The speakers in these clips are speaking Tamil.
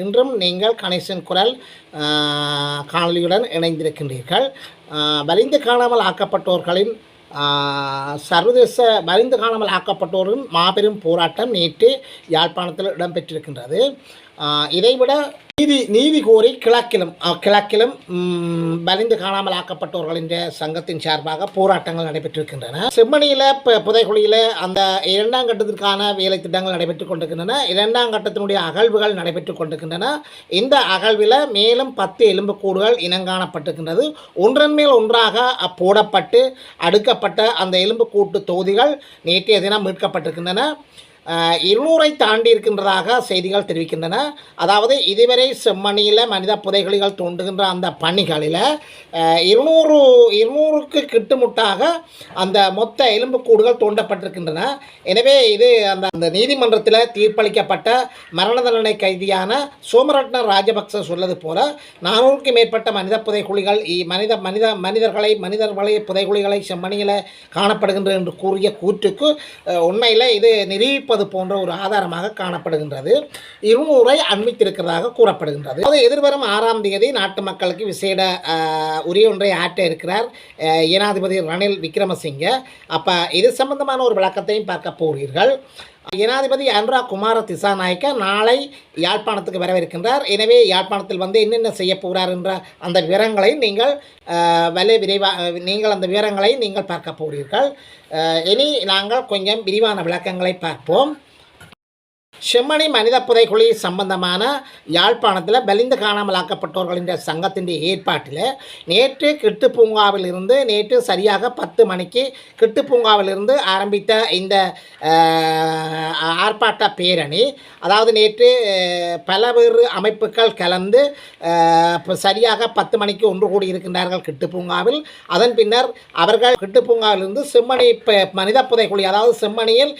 இன்றும் நீங்கள் கணேசன் குரல் காணொலியுடன் இணைந்திருக்கின்றீர்கள். வலிந்து காணாமல் ஆக்கப்பட்டோர்களின் சர்வதேச வலிந்து காணாமல் ஆக்கப்பட்டோரின் மாபெரும் போராட்டம் நேற்று யாழ்ப்பாணத்தில் இடம்பெற்றிருக்கின்றது. இதைவிட நீதி கோரி கிழக்கிலும் வலிந்து காணாமல் ஆக்கப்பட்டவர்களின் சங்கத்தின் சார்பாக போராட்டங்கள் நடைபெற்றிருக்கின்றன. செம்மணியில் புதைகுழியில் அந்த 2ஆம் கட்டத்திற்கான வேலை திட்டங்கள் நடைபெற்றுக் கொண்டிருக்கின்றன. 2ஆம் கட்டத்தினுடைய அகழ்வுகள் நடைபெற்றுக் கொண்டிருக்கின்றன. இந்த அகழ்வில் மேலும் 10 எலும்புக்கூடுகள் இனங்காணப்பட்டிருக்கின்றது. ஒன்றன் மேல் ஒன்றாக போடப்பட்டு அடுக்கப்பட்ட அந்த எலும்புக்கூட்டு தொகுதிகள் நேற்றைய தினம் மீட்கப்பட்டிருக்கின்றன. 200 தாண்டி இருக்கின்றதாக செய்திகள் தெரிவிக்கின்றன. அதாவது இதுவரை செம்மணியில் மனித புதைகுழிகள் தோண்டுகின்ற அந்த பணிகளில் 200க்கு கிட்டுமுட்டாக அந்த மொத்த எலும்புக்கூடுகள் தோண்டப்பட்டிருக்கின்றன. எனவே இது அந்த நீதிமன்றத்தில் தீர்ப்பளிக்கப்பட்ட மரண தண்டனை கைதியான சோமரட்ன ராஜபக்ச சொல்லது போல 400க்கு மேற்பட்ட மனித புதைகுழிகள் மனிதர்களை புதைகுழிகளை செம்மணியில் காணப்படுகின்றது என்று கூறிய கூற்றுக்கு உண்மையில் இது நிரூபிப்பது போன்ற ஒரு ஆதாரமாக காணப்படுகின்றது. 200ஐ அண்மித்திருக்கிறதாக கூறப்படுகின்றது. அது எதிர்வரும் 6ஆம் தேதி நாட்டு மக்களுக்கு விசேட உரையொன்றை ஆற்ற இருக்கிறார் ஜனாதிபதி ரணில் விக்ரமசிங்க. அப்போ இது சம்பந்தமான ஒரு விளக்கத்தையும் பார்க்க போகிறீர்கள். ஜனாதிபதி அனுரா குமார திசாநாயக்க நாளை யாழ்ப்பாணத்துக்கு வரவிருக்கின்றார். எனவே யாழ்ப்பாணத்தில் என்னென்ன செய்ய போகிறார் என்ற அந்த விவரங்களை நீங்கள் அந்த விவரங்களை நீங்கள் பார்க்க போகிறீர்கள். இனி நாங்கள் கொஞ்சம் விரிவான விளக்கங்களை பார்ப்போம். செம்மணி மனித புதைகுழி சம்பந்தமான யாழ்ப்பாணத்தில் வலிந்து காணாமல் ஆக்கப்பட்டவர்களின் சங்கத்தின் ஏற்பாட்டில் நேற்று கிட்டுப்பூங்காவில் இருந்து நேற்று சரியாக 10 மணிக்கு கிட்டுப்பூங்காவிலிருந்து ஆரம்பித்த இந்த ஆர்ப்பாட்ட பேரணி, அதாவது நேற்று பல்வேறு அமைப்புகள் கலந்து சரியாக 10 மணிக்கு ஒன்று கூடி இருக்கின்றார்கள் கிட்டுப்பூங்காவில். அதன் பின்னர் அவர்கள் கிட்டுப்பூங்காவிலிருந்து செம்மணி மனித புதைகுழி, அதாவது செம்மணியில்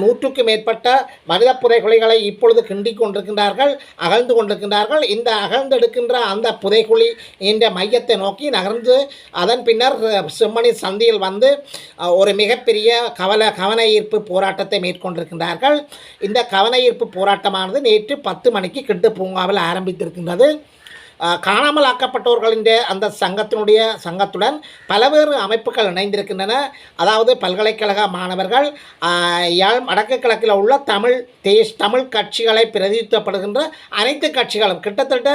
100க்கு மேற்பட்ட மனித புதைகுழிகளை இப்பொழுது கிண்டிக் கொண்டிருக்கின்றார்கள், அகழ்ந்து கொண்டிருக்கின்றார்கள். இந்த அகழ்ந்தெடுக்கின்ற அந்த புதைகுழி என்ற மையத்தை நோக்கி நகர்ந்து அதன் பின்னர் செம்மணி சந்தியில் ஒரு மிகப்பெரிய கவன ஈர்ப்பு போராட்டத்தை மேற்கொண்டிருக்கின்றார்கள். இந்த கவன ஈர்ப்பு போராட்டமானது நேற்று 10 மணிக்கு கிட்டுப்பூங்காவில் ஆரம்பித்திருக்கின்றது. காணாமல் ஆக்கப்பட்டவர்களின் அந்த சங்கத்துடன் பல்வேறு அமைப்புகள் இணைந்திருக்கின்றன. அதாவது பல்கலைக்கழக மாணவர்கள், வடக்கு கிழக்கில் உள்ள தமிழ் கட்சிகளை பிரதிநிதித்துவப்படுகின்ற அனைத்து கட்சிகளும் கிட்டத்தட்ட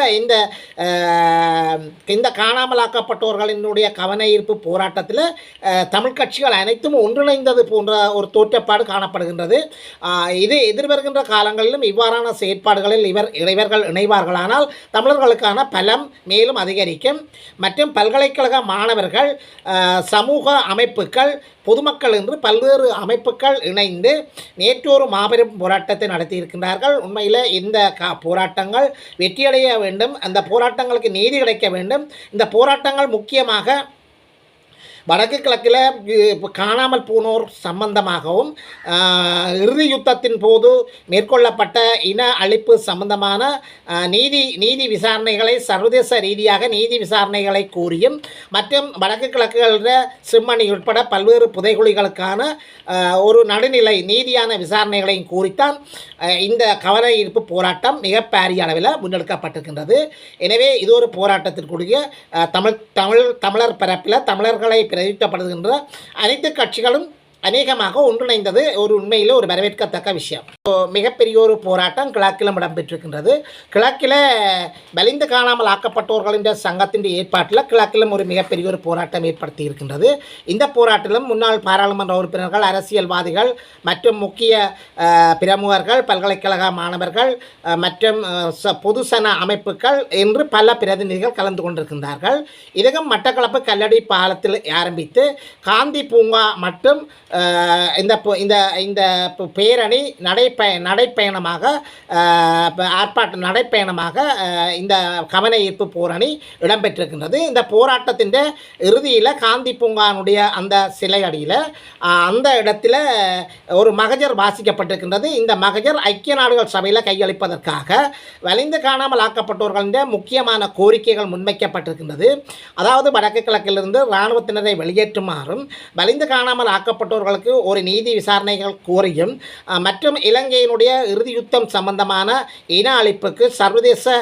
இந்த காணாமல் ஆக்கப்பட்டவர்களினுடைய கவன ஈர்ப்பு போராட்டத்தில் தமிழ் கட்சிகள் அனைத்தும் ஒன்றிணைந்தது போன்ற ஒரு தோற்றப்பாடு காணப்படுகின்றது. இது எதிர்வருகின்ற காலங்களிலும் இவ்வாறான செயற்பாடுகளில் இவர்கள் இணைவார்களானால் தமிழர்களுக்கான பலம் மேலும் அதிகரிக்கும். மற்றும் பல்கலைக்கழக மாணவர்கள், சமூக அமைப்புகள், பொதுமக்கள் என்று பல்வேறு அமைப்புகள் இணைந்து நேற்று ஒரு மாபெரும் போராட்டத்தை நடத்தியிருக்கின்றார்கள். உண்மையில் இந்த போராட்டங்கள் வெற்றியடைய வேண்டும், அந்த போராட்டங்களுக்கு நீதி கிடைக்க வேண்டும். இந்த போராட்டங்கள் முக்கியமாக வடக்கு கிழக்கில் காணாமல் போனோர் சம்பந்தமாகவும் இறுதி யுத்தத்தின் போது மேற்கொள்ளப்பட்ட இன அழிப்பு சம்பந்தமான நீதி விசாரணைகளை சர்வதேச ரீதியாக நீதி விசாரணைகளை கூறியும், மற்றும் வடக்கு கிழக்குகளில் செம்மணி உட்பட பல்வேறு புதைகுழிகளுக்கான ஒரு நடுநிலை நீதியான விசாரணைகளையும் கூறித்தான் இந்த கவன ஈர்ப்பு போராட்டம் மிகப்பெரிய அளவில் முன்னெடுக்கப்பட்டிருக்கின்றது. எனவே இது ஒரு போராட்டத்திற்குரிய தமிழர் பரப்பில் தமிழர்களை பிரதிநிதித்துவப்படுகின்ற அனைத்து கட்சிகளும் அநேகமாக ஒன்றிணைந்தது ஒரு உண்மையில் ஒரு வரவேற்கத்தக்க விஷயம். மிகப்பெரிய ஒரு போராட்டம் கிழக்கிலும் இடம்பெற்றிருக்கின்றது. கிழக்கில் வலிந்து காணாமல் ஆக்கப்பட்டவர்களின் சங்கத்தின் ஏற்பாட்டில் கிழக்கிலும் ஒரு மிகப்பெரிய ஒரு போராட்டம் ஏற்படுத்தி இருக்கின்றது. இந்த போராட்டத்திலும் முன்னாள் பாராளுமன்ற உறுப்பினர்கள், அரசியல்வாதிகள் மற்றும் முக்கிய பிரமுகர்கள், பல்கலைக்கழக மாணவர்கள் மற்றும் பொதுசன அமைப்புகள் என்று பல பிரதிநிதிகள் கலந்து கொண்டிருக்கின்றார்கள். இதுவும் மட்டக்களப்பு கல்லடி பாலத்தில் ஆரம்பித்து காந்தி பூங்கா மற்றும் இந்த பேரணி நடைப்பயணமாக இந்த கவன ஈர்ப்பு போரணி இடம்பெற்றிருக்கின்றது. இந்த போராட்டத்தின் இறுதியில் காந்தி பூங்கானுடைய அந்த சிலை அடியில் அந்த இடத்துல ஒரு மகஜர் வாசிக்கப்பட்டிருக்கின்றது. இந்த மகஜர் ஐக்கிய நாடுகள் சபையில் கையளிப்பதற்காக வலிந்து காணாமல் ஆக்கப்பட்டவர்களின் முக்கியமான கோரிக்கைகள் முன்வைக்கப்பட்டிருக்கின்றது. அதாவது வடக்கு கிழக்கிலிருந்து இராணுவத்தினரை வெளியேற்றுமாறும், வலிந்து காணாமல் ஆக்கப்பட்டோர் ஆக்கப்பட்டவர்களுக்கு ஒரு நீதி விசாரணைகள் கோரியும் மற்றும் இலங்கையினுடைய இறுதி யுத்தம் சம்பந்தமான இன அழிப்புக்கு சர்வதேச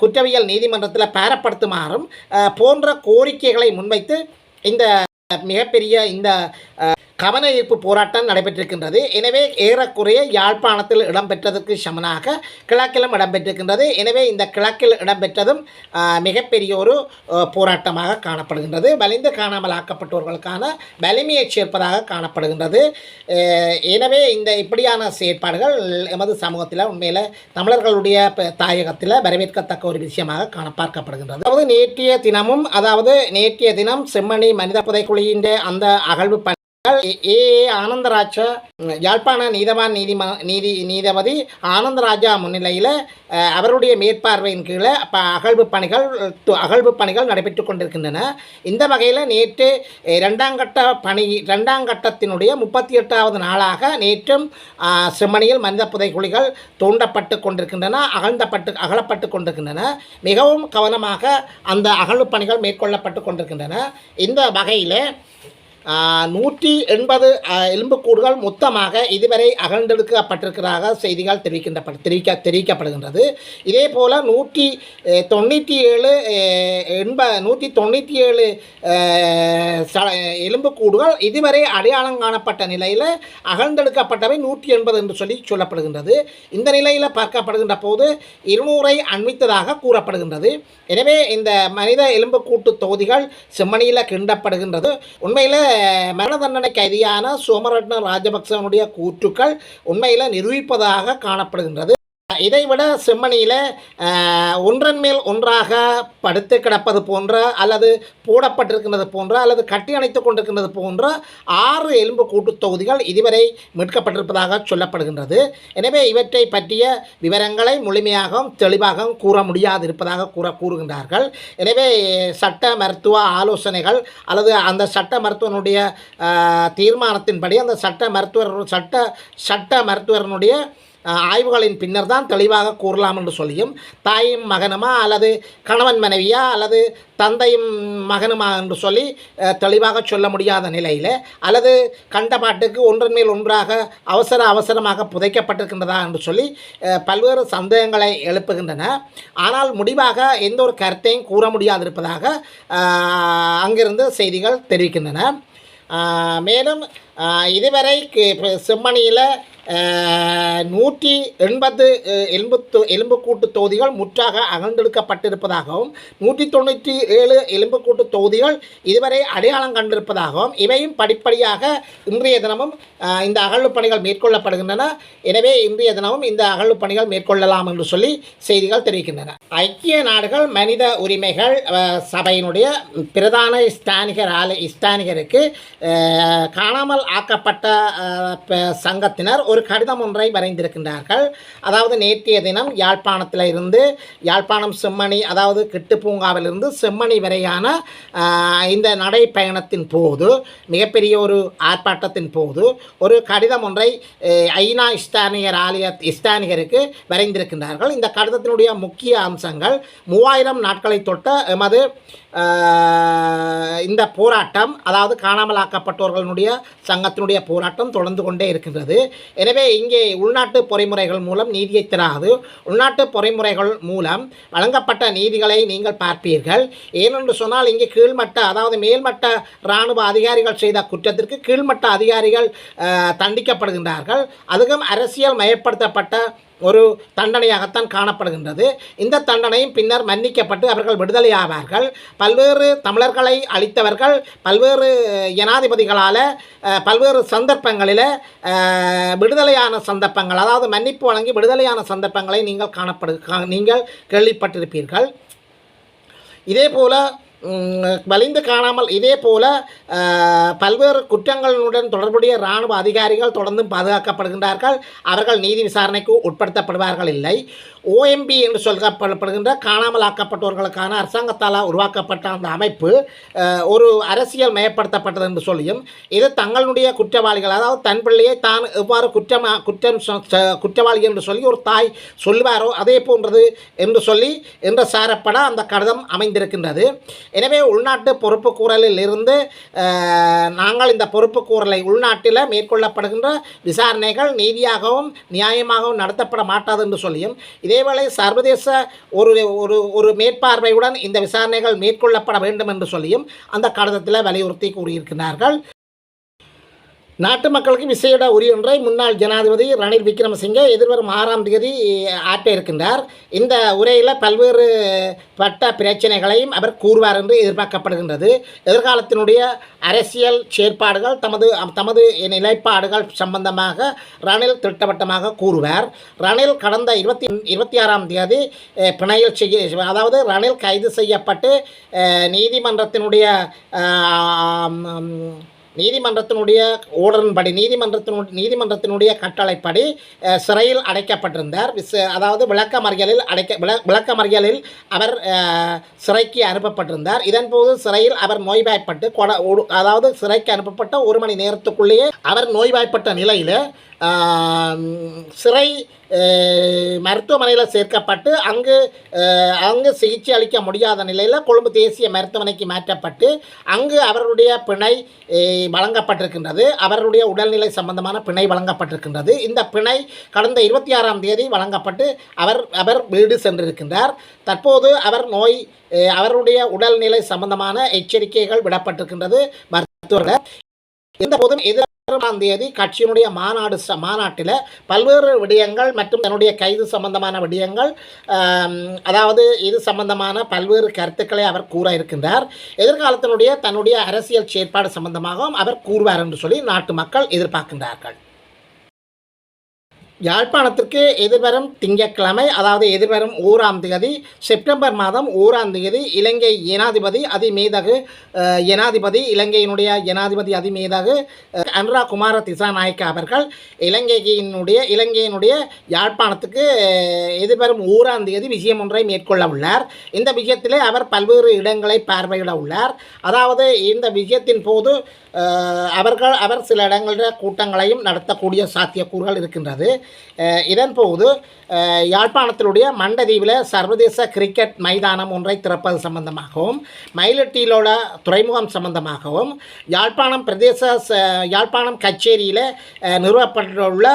குற்றவியல் நீதிமன்றத்தில் பேரப்படுத்துமாறும் போன்ற கோரிக்கைகளை முன்வைத்து இந்த மிகப்பெரிய இந்த கவன ஈர்ப்பு போராட்டம் நடைபெற்றிருக்கின்றது. எனவே ஏறக்குறைய யாழ்ப்பாணத்தில் இடம்பெற்றதற்கு சமனாக கிழக்கிலும் இடம்பெற்றிருக்கின்றது. எனவே இந்த கிழக்கில் இடம்பெற்றதும் மிகப்பெரிய ஒரு போராட்டமாக காணப்படுகின்றது. வலிந்து காணாமல் ஆக்கப்பட்டவர்களுக்கான வலிமையை சேர்ப்பதாக காணப்படுகின்றது. எனவே இந்த இப்படியான செயற்பாடுகள் எமது சமூகத்தில் உண்மையில் தமிழர்களுடைய தாயகத்தில் வரவேற்கத்தக்க ஒரு விஷயமாக பார்க்கப்படுகின்றது. அதாவது நேற்றைய தினம் செம்மணி மனித புதைக்குழியின் அந்த அகழ்வு ஆனந்தராஜ யாழ்ப்பாண நீதிபதி ஆனந்தராஜா முன்னிலையில் அவருடைய மேற்பார்வையின் கீழே அகழ்வு பணிகள் நடைபெற்று கொண்டிருக்கின்றன. இந்த வகையில் நேற்று இரண்டாம் கட்டத்தினுடைய 38வது நாளாக நேற்றும் செம்மணியில் மனித புதைக்குழிகள் தோண்டப்பட்டு கொண்டிருக்கின்றன, அகலப்பட்டு கொண்டிருக்கின்றன. மிகவும் கவனமாக அந்த அகழ்வு பணிகள் மேற்கொள்ளப்பட்டு கொண்டிருக்கின்றன. இந்த வகையில் 180 எலும்புக்கூடுகள் மொத்தமாக இதுவரை அகழ்ந்தெடுக்கப்பட்டிருக்கிறதாக செய்திகள் தெரிவிக்கப்படுகின்றது. இதே போல் 197 எலும்புக்கூடுகள் இதுவரை அடையாளம் காணப்பட்ட நிலையில் அகழ்ந்தெடுக்கப்பட்டவை 180 என்று சொல்லப்படுகின்றது. இந்த நிலையில் பார்க்கப்படுகின்ற போது 200ஐ அண்மித்ததாக கூறப்படுகின்றது. எனவே இந்த மனித எலும்புக்கூட்டு தொகுதிகள் செம்மணியில் கிண்டப்படுகின்றது. உண்மையில் மரண தண்டனை கைதியான சோமரட்ன ராஜபக்சவனுடைய கூற்றுக்கள் உண்மையில் நிரூபிப்பதாக காணப்படுகின்றது. இதைவிட செம்மணியில் ஒன்றன் மேல் ஒன்றாக படுத்து கிடப்பது போன்ற அல்லது போடப்பட்டிருக்கின்றது போன்ற அல்லது கட்டி அணைத்து கொண்டிருக்கின்றது போன்ற 6 எலும்பு கூட்டு தொகுதிகள் இதுவரை மீட்கப்பட்டிருப்பதாக சொல்லப்படுகின்றது. எனவே இவற்றை பற்றிய விவரங்களை முழுமையாகவும் தெளிவாகவும் கூற முடியாது இருப்பதாக கூறுகின்றார்கள். எனவே சட்ட மருத்துவ ஆலோசனைகள் அல்லது அந்த சட்ட மருத்துவனுடைய தீர்மானத்தின்படி அந்த சட்ட மருத்துவனுடைய ஆய்வுகளின் பின்னர் தான் தெளிவாக கூறலாம் என்று சொல்லியும் தாயும் மகனுமா அல்லது கணவன் மனைவியா அல்லது தந்தையும் மகனுமா என்று சொல்லி தெளிவாக சொல்ல முடியாத நிலையில் அல்லது கண்டபாட்டுக்கு ஒன்றன் மேல் ஒன்றாக அவசரமாக புதைக்கப்பட்டிருக்கின்றதா என்று சொல்லி பல்வேறு சந்தேகங்களை எழுப்புகின்றன. ஆனால் முடிவாக எந்த ஒரு கருத்தையும் கூற முடியாதிருப்பதாக அங்கிருந்து செய்திகள் தெரிவிக்கின்றன. மேலும் இதுவரை செம்மணியில் 180 எலும்புக்கூட்டு தொகுதிகள் முற்றாக அகழ்ந்தெடுக்கப்பட்டிருப்பதாகவும் 197 எலும்புக்கூட்டு தொகுதிகள் இதுவரை அடையாளம் கண்டிருப்பதாகவும் இவையும் படிப்படியாக இன்றைய தினமும் இந்த அகழ்வு பணிகள் மேற்கொள்ளப்படுகின்றன. எனவே இன்றைய தினமும் இந்த அகழ்வு பணிகள் மேற்கொள்ளலாம் என்று சொல்லி செய்திகள் தெரிவிக்கின்றன. ஐக்கிய நாடுகள் மனித உரிமைகள் சபையினுடைய பிரதான ஸ்தானிகருக்கு காணாமல் ஆக்கப்பட்ட சங்கத்தினர் ஒரு கடிதம் ஒன்றை வரைந்திருக்கின்றார்கள். அதாவது நேற்றைய தினம் யாழ்ப்பாணம் செம்மணி அதாவது கிட்டு பூங்காவிலிருந்து செம்மணி வரையான இந்த நடைப்பயணத்தின் போது மிகப்பெரிய ஒரு ஆர்ப்பாட்டத்தின் போது ஒரு கடிதம் ஒன்றை ஐநா ஸ்தானிகருக்கு வரைந்திருக்கின்றார்கள். இந்த கடிதத்தினுடைய முக்கிய அம்சங்கள் 3000 நாட்களை தொட்ட எமது இந்த போராட்டம் அதாவது காணாமலாக்கப்பட்டவர்களுடைய சங்கத்தினுடைய போராட்டம் தொடர்ந்து கொண்டே இருக்கின்றது. எனவே இங்கே உள்நாட்டு பொறிமுறைகள் மூலம் நீதியை தராது, உள்நாட்டு பொறிமுறைகள் மூலம் வழங்கப்பட்ட நீதிகளை நீங்கள் பார்ப்பீர்கள். ஏனென்று சொன்னால் இங்கே கீழ்மட்ட அதாவது மேல்மட்ட இராணுவ அதிகாரிகள் செய்த குற்றத்திற்கு கீழ்மட்ட அதிகாரிகள் தண்டிக்கப்படுகின்றார்கள். அதுவும் அரசியல் மயப்படுத்தப்பட்ட ஒரு தண்டனையாகத்தான் காணப்படுகின்றது. இந்த தண்டனையும் பின்னர் மன்னிக்கப்பட்டு அவர்கள் விடுதலை ஆவார்கள். பல்வேறு தமிழர்களை அழித்தவர்கள் பல்வேறு ஜனாதிபதிகளால் பல்வேறு சந்தர்ப்பங்களில் விடுதலையான சந்தர்ப்பங்கள் அதாவது மன்னிப்பு வழங்கி விடுதலையான சந்தர்ப்பங்களை நீங்கள் கேள்விப்பட்டிருப்பீர்கள். இதே போல் வலிந்து காணாமல் இதே போல பல்வேறு குற்றங்களுடன் தொடர்புடைய இராணுவ அதிகாரிகள் தொடர்ந்தும் பாதுகாக்கப்படுகின்றார்கள். அவர்கள் நீதி விசாரணைக்கு உட்படுத்தப்படுவார்கள் இல்லை. OMB என்று சொல்லப்படுகின்ற காணாமல் ஆக்கப்பட்டவர்களுக்கான அரசாங்கத்தால் உருவாக்கப்பட்ட அந்த அமைப்பு ஒரு அரசியல் மயப்படுத்தப்பட்டது என்று சொல்லியும் இது தங்களுடைய குற்றவாளிகள் அதாவது தன் பிள்ளையை தான் எவ்வாறு குற்றவாளி என்று சொல்லி ஒரு தாய் சொல்லுவாரோ அதே போன்றது என்று சொல்லி என்று சாரப்பட அந்த கடிதம் அமைந்திருக்கின்றது. எனவே உள்நாட்டு பொறுப்புக்கூறலில் இருந்து நாங்கள் இந்த பொறுப்புக்கூறலை உள்நாட்டில் மேற்கொள்ளப்படுகின்ற விசாரணைகள் நீதியாகவும் நியாயமாகவும் நடத்தப்பட மாட்டாது என்று சொல்லியும், இதேவேளை சர்வதேச ஒரு ஒரு ஒரு மேற்பார்வையுடன் இந்த விசாரணைகள் மேற்கொள்ளப்பட வேண்டும் என்று சொல்லியும் அந்த கடிதத்தில் வலியுறுத்தி கூறியிருக்கிறார்கள். நாட்டு மக்களுக்கு விசேட உரியொன்றை முன்னாள் ஜனாதிபதி ரணில் விக்ரமசிங்கே எதிர்வரும் 6ஆம் தேதி ஆற்ற இருக்கின்றார். இந்த உரையில் பல்வேறு பட்ட பிரச்சனைகளையும் அவர் கூறுவார் என்று எதிர்பார்க்கப்படுகின்றது. எதிர்காலத்தினுடைய அரசியல் செயற்பாடுகள் தமது நிலைப்பாடுகள் சம்பந்தமாக ரணில் திட்டவட்டமாக கூறுவார். ரணில் கடந்த 26ஆம் தேதி பிணையில் அதாவது ரணில் கைது செய்யப்பட்டு நீதிமன்றத்தினுடைய ஓர்டரின்படி நீதிமன்றத்தினுடைய கட்டளைப்படி சிறையில் அடைக்கப்பட்டிருந்தார். அதாவது விளக்கமறியலில் அவர் சிறைக்கு அனுப்பப்பட்டிருந்தார். இதன்போது சிறையில் அவர் நோய்வாய்ப்பட்டு அதாவது சிறைக்கு அனுப்பப்பட்ட 1 மணி நேரத்துக்குள்ளேயே அவர் நோய்வாய்ப்பட்ட நிலையில் சிறை மருத்துவமனையில் சேர்க்கப்பட்டு அங்கு சிகிச்சை அளிக்க முடியாத நிலையில் கொழும்பு தேசிய மருத்துவமனைக்கு மாற்றப்பட்டு அங்கு அவருடைய பிணை வழங்கப்பட்டிருக்கின்றது. அவருடைய உடல்நிலை சம்பந்தமான பிணை வழங்கப்பட்டிருக்கின்றது. இந்த பிணை கடந்த 26ஆம் தேதி வழங்கப்பட்டு அவர் வீடு சென்றிருக்கின்றார். தற்போது அவருடைய உடல்நிலை சம்பந்தமான எச்சரிக்கைகள் விடப்பட்டிருக்கின்றது மருத்துவர்கள். இந்த போதும் தேதி கட்சியினுடைய மாநாட்டில் பல்வேறு விடயங்கள் மற்றும் தன்னுடைய கைது சம்பந்தமான விடயங்கள் அதாவது இது சம்பந்தமான பல்வேறு கருத்துக்களை அவர் கூற இருக்கின்றார். எதிர்காலத்தினுடைய தன்னுடைய அரசியல் செயற்பாடு சம்பந்தமாகவும் அவர் கூறுவார் என்று சொல்லி நாட்டு மக்கள் எதிர்பார்க்கின்றார்கள். யாழ்ப்பாணத்திற்கு எதிர்வரும் திங்கட்கிழமை அதாவது எதிர்வரும் 1ஆம் தேதி செப்டம்பர் மாதம் 1ஆம் தேதி இலங்கை இலங்கையினுடைய ஜனாதிபதி அதிமேதகு அனுரா குமார திசாநாயக்க அவர்கள் இலங்கையினுடைய யாழ்ப்பாணத்துக்கு எதிர்வரும் 1ஆம் தேதி விஜயம் ஒன்றை மேற்கொள்ள உள்ளார். இந்த விஜயத்திலே அவர் பல்வேறு இடங்களை பார்வையிட உள்ளார். அதாவது இந்த விஜயத்தின் போது அவர் சில இடங்களில் கூட்டங்களையும் நடத்தக்கூடிய சாத்தியக்கூறுகள் இருக்கின்றது. இதன்போது யாழ்ப்பாணத்தினுடைய மண்டதீவில் சர்வதேச கிரிக்கெட் மைதானம் ஒன்றை திறப்பது சம்பந்தமாகவும் மயிலட்டியிலோட துறைமுகம் சம்பந்தமாகவும் யாழ்ப்பாணம் கச்சேரியில் நிறுவப்பட்டுள்ள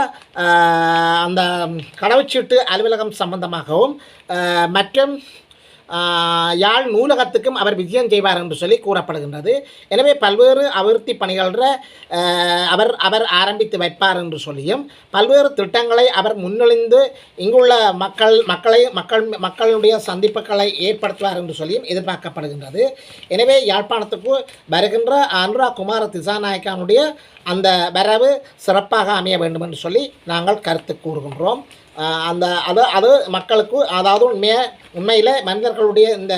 அந்த கடவுச்சீட்டு அலுவலகம் சம்பந்தமாகவும் மற்றும் யாழ் நூலகத்துக்கும் அவர் விஜயம் செய்வார் என்று சொல்லி கூறப்படுகின்றது. எனவே பல்வேறு அபிவிருத்தி பணிகளில் அவர் ஆரம்பித்து வைப்பார் என்று சொல்லியும் பல்வேறு திட்டங்களை அவர் முன்னெழுந்து இங்குள்ள மக்களுடைய சந்திப்புகளை ஏற்படுத்துவார் என்று சொல்லியும் எதிர்பார்க்கப்படுகின்றது. எனவே யாழ்ப்பாணத்துக்கு வருகின்ற அனுரா குமார திசாநாயக்கனுடைய அந்த வரவு சிறப்பாக அமைய வேண்டும் என்று சொல்லி நாங்கள் கருத்து கூறுகின்றோம். அது மக்களுக்கு அதாவது உண்மையில் மனிதர்களுடைய இந்த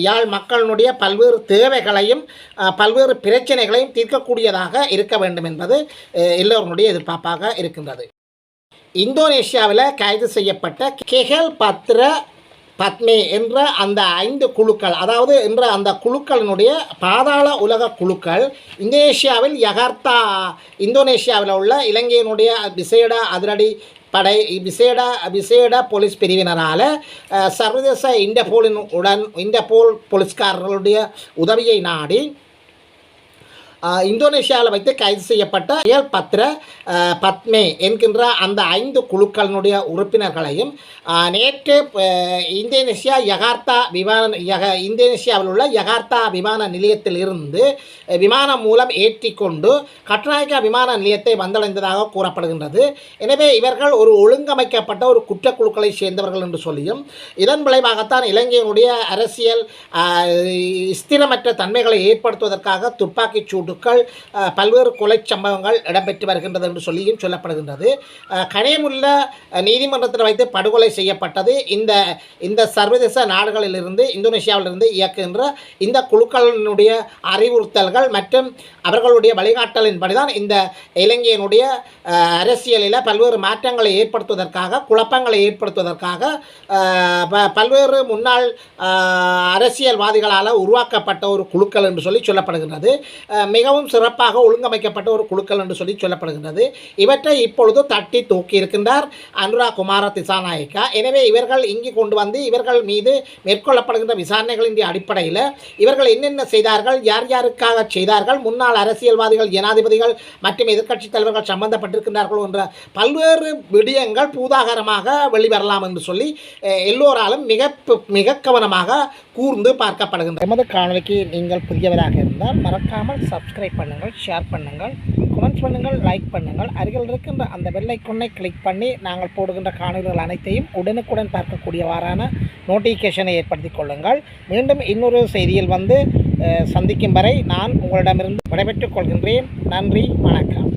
யாழ் மக்களுடைய பல்வேறு தேவைகளையும் பல்வேறு பிரச்சனைகளையும் தீர்க்கக்கூடியதாக இருக்க வேண்டும் என்பது எல்லோருடைய எதிர்பார்ப்பாக இருக்கின்றது. இந்தோனேஷியாவில் கைது செய்யப்பட்ட கெஹல் பத்மே என்ற அந்த 5 குழுக்கள் அதாவது என்ற அந்த குழுக்களினுடைய பாதாள உலக குழுக்கள் இந்தோனேஷியாவில் உள்ள இலங்கையினுடைய விசேட அதிரடி படை விசேட போலீஸ் பிரிவினரால் சர்வதேச இன்டர்போல் போலீஸ்காரர்களுடைய உதவியை நாடி இந்தோனேஷியாவில் வைத்து கைது செய்யப்பட்ட பத்மே என்கின்ற அந்த 5 குழுக்களினுடைய உறுப்பினர்களையும் நேற்று இந்தோனேஷியாவில் உள்ள யகார்த்தா விமான நிலையத்தில் இருந்து விமானம் மூலம் ஏற்றி கொண்டு கட்டுநாயக்கா விமான நிலையத்தை வந்தடைந்ததாக கூறப்படுகின்றது. எனவே இவர்கள் ஒரு ஒழுங்கமைக்கப்பட்ட ஒரு குற்றக்குழுக்களை சேர்ந்தவர்கள் என்று சொல்லியும் இதன் விளைவாகத்தான் இலங்கையினுடைய அரசியல் ஸ்திரமற்ற தன்மைகளை ஏற்படுத்துவதற்காக துப்பாக்கிச் சூட்டுகள் பல்வேறு கொலை சம்பவங்கள் இடம்பெற்று வருகின்றது என்று சொல்லியும் சொல்லப்படுகின்றது. கனியமுள்ள நீதிமன்றத்தில் வைத்து படுகொலை செய்யப்பட்டது இந்த சர்வதேச நாடுகளிலிருந்து இந்தோனேஷியாவிலிருந்து இயக்குகின்ற இந்த குழுக்களினுடைய அறிவுறுத்தல்கள் மற்றும் அவர்களுடைய வழிகாட்டலின்படிதான் இந்த இலங்கையினுடைய அரசியலில் பல்வேறு மாற்றங்களை ஏற்படுத்துவதற்காக குழப்பங்களை ஏற்படுத்துவதற்காக பல்வேறு முன்னாள் அரசியல்வாதிகளால் உருவாக்கப்பட்ட ஒரு குழுக்கள் என்று சொல்லி சொல்லப்படுகின்றது. மிக மிகவும் சிறப்பாக ஒழுங்கமைக்கப்பட்ட ஒரு குழுக்கள் என்று சொல்லி சொல்லப்படுகின்றது. இவற்றை இப்பொழுது தட்டி தூக்கி இருக்கின்றார் அனுரா குமார திசாநாயக்கா. எனவே இவர்கள் இங்கு கொண்டு வந்து இவர்கள் மீது மேற்கொள்ளப்படுகின்ற விசாரணைகளின் அடிப்படையில் இவர்கள் என்னென்ன செய்தார்கள், யார் யாருக்காக செய்தார்கள், முன்னாள் அரசியல்வாதிகள், ஜனாதிபதிகள் மற்றும் எதிர்க்கட்சித் தலைவர்கள் சம்பந்தப்பட்டிருக்கின்றார்கள் என்ற பல்வேறு விடயங்கள் பூதாகரமாக வெளிவரலாம் என்று சொல்லி எல்லோராலும் மிக கவனமாக கூர்ந்து பார்க்கப்படுகின்றன. எமது காணொலிக்கு நீங்கள் புதியவராக இருந்தால் மறக்காமல் சப்ஸ்கிரைப் பண்ணுங்கள், ஷேர் பண்ணுங்கள், கமெண்ட்ஸ் பண்ணுங்கள், லைக் பண்ணுங்கள். அருகில் இருக்கின்ற அந்த பெல் ஐகானை கிளிக் பண்ணி நாங்கள் போடுகின்ற காணொலிகள் அனைத்தையும் உடனுக்குடன் பார்க்கக்கூடியவாறான நோட்டிஃபிகேஷனை ஏற்படுத்திக் கொள்ளுங்கள். மீண்டும் இன்னொரு செய்தியில் வந்து சந்திக்கும் வரை நான் உங்களிடமிருந்து விடைபெற்றுக் கொள்கின்றேன். நன்றி, வணக்கம்.